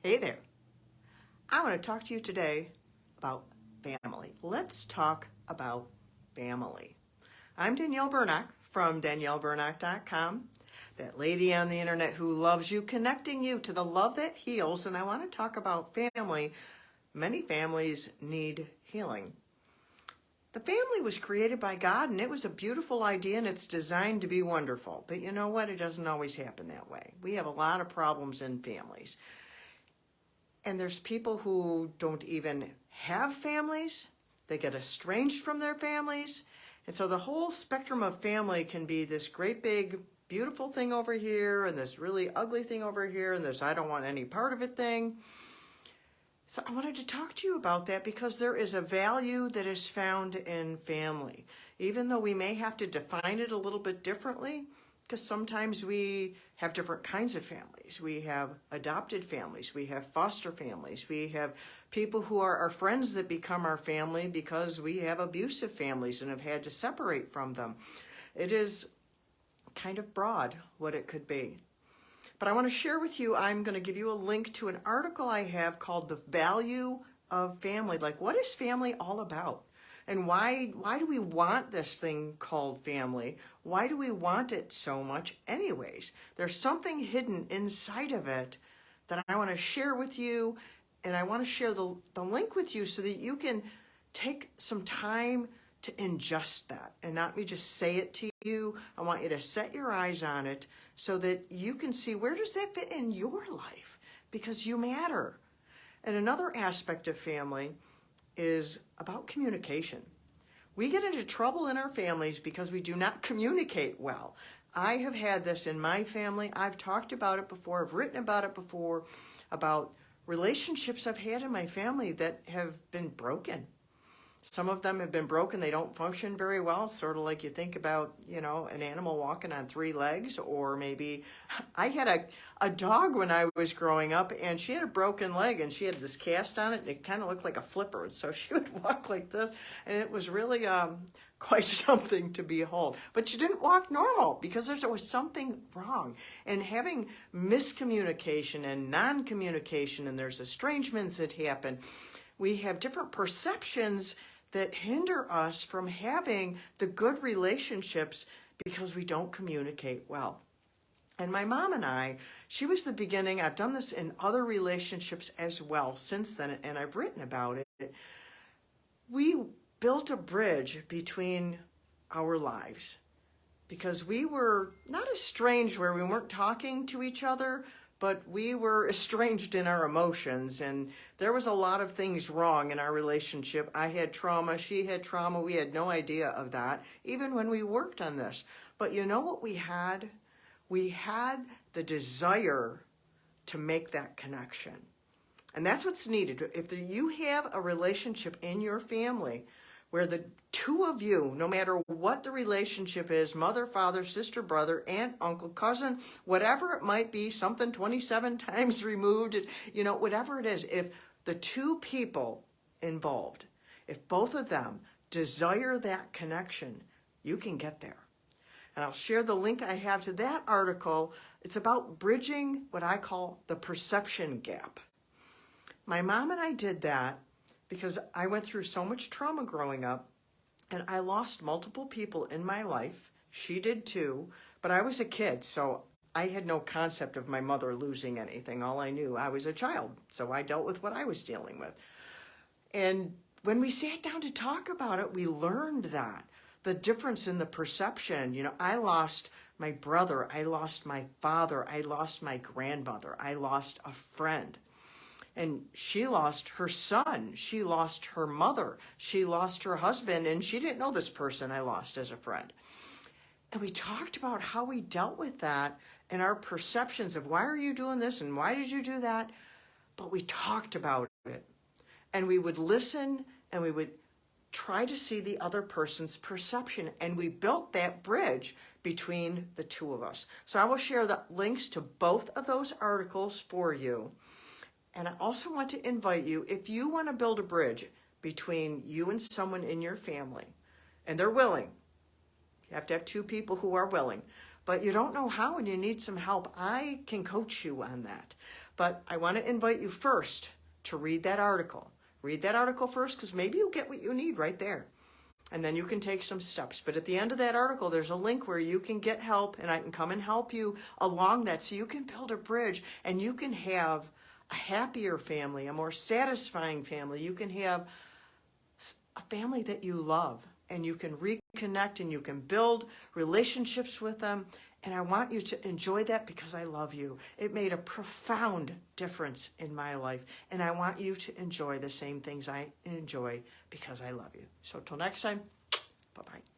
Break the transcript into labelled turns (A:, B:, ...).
A: Hey there. I want to talk to you today about family. Let's talk about family. I'm Danielle Burnock from DanielleBurnock.com, that lady on the internet who loves you, connecting you to the love that heals. And I want to talk about family. Many families need healing. The family was created by God, and it was a beautiful idea, and it's designed to be wonderful. But you know what? It doesn't always happen that way. We have a lot of problems in families. And there's people who don't even have families. They get estranged from their families. And so the whole spectrum of family can be this great big beautiful thing over here and this really ugly thing over here and this I don't want any part of it thing. So I wanted to talk to you about that because there is a value that is found in family. Even though we may have to define it a little bit differently, because sometimes we have different kinds of families. We have adopted families, we have foster families, we have people who are our friends that become our family because we have abusive families and have had to separate from them. It is kind of broad what it could be. But I want to share with you, I'm going to give you a link to an article I have called The Value of Family. Like, what is family all about? And why do we want this thing called family? Why do we want it so much anyways? There's something hidden inside of it that I want to share with you, and I want to share the link with you so that you can take some time to ingest that and not me just say it to you. I want you to set your eyes on it so that you can see, where does that fit in your life? Because you matter. And another aspect of family is about communication. We get into trouble in our families because we do not communicate well. I have had this in my family. I've talked about it before. I've written about it before, about relationships I've had in my family that have been broken. Some of them have been broken. They don't function very well, sort of like you think about, an animal walking on three legs, or maybe I had a dog when I was growing up, and she had a broken leg, and she had this cast on it, and it kind of looked like a flipper, and so she would walk like this, and it was really quite something to behold. But she didn't walk normal because there was something wrong. And having miscommunication and non-communication, and there's estrangements that happen, we have different perceptions that hinder us from having the good relationships because we don't communicate well. And my mom and I, she was the beginning. I've done this in other relationships as well since then, and I've written about it. We built a bridge between our lives because we were not estranged where we weren't talking to each other, but we were estranged in our emotions, and there was a lot of things wrong in our relationship. I had trauma, she had trauma, we had no idea of that, even when we worked on this. But you know what we had? We had the desire to make that connection. And that's what's needed. If you have a relationship in your family where the two of you, no matter what the relationship is, mother, father, sister, brother, aunt, uncle, cousin, whatever it might be, something 27 times removed, whatever it is, if the two people involved, if both of them desire that connection, you can get there. And I'll share the link I have to that article. It's about bridging what I call the perception gap. My mom and I did that because I went through so much trauma growing up, and I lost multiple people in my life. She did too, but I was a kid, so I had no concept of my mother losing anything. All I knew, I was a child, so I dealt with what I was dealing with. And when we sat down to talk about it, we learned that, the difference in the perception. I lost my brother, I lost my father, I lost my grandmother, I lost a friend. And she lost her son, she lost her mother, she lost her husband, and she didn't know this person I lost as a friend. And we talked about how we dealt with that and our perceptions of, why are you doing this and why did you do that? But we talked about it. And we would listen and we would try to see the other person's perception. And we built that bridge between the two of us. So I will share the links to both of those articles for you. And I also want to invite you, if you want to build a bridge between you and someone in your family, and they're willing, you have to have two people who are willing, but you don't know how and you need some help, I can coach you on that. But I want to invite you first to read that article. Read that article first, because maybe you'll get what you need right there. And then you can take some steps. But at the end of that article, there's a link where you can get help, and I can come and help you along that, so you can build a bridge and you can have a happier family, a more satisfying family. You can have a family that you love, and you can reconnect and you can build relationships with them. And I want you to enjoy that because I love you. It made a profound difference in my life. And I want you to enjoy the same things I enjoy because I love you. So till next time, bye-bye.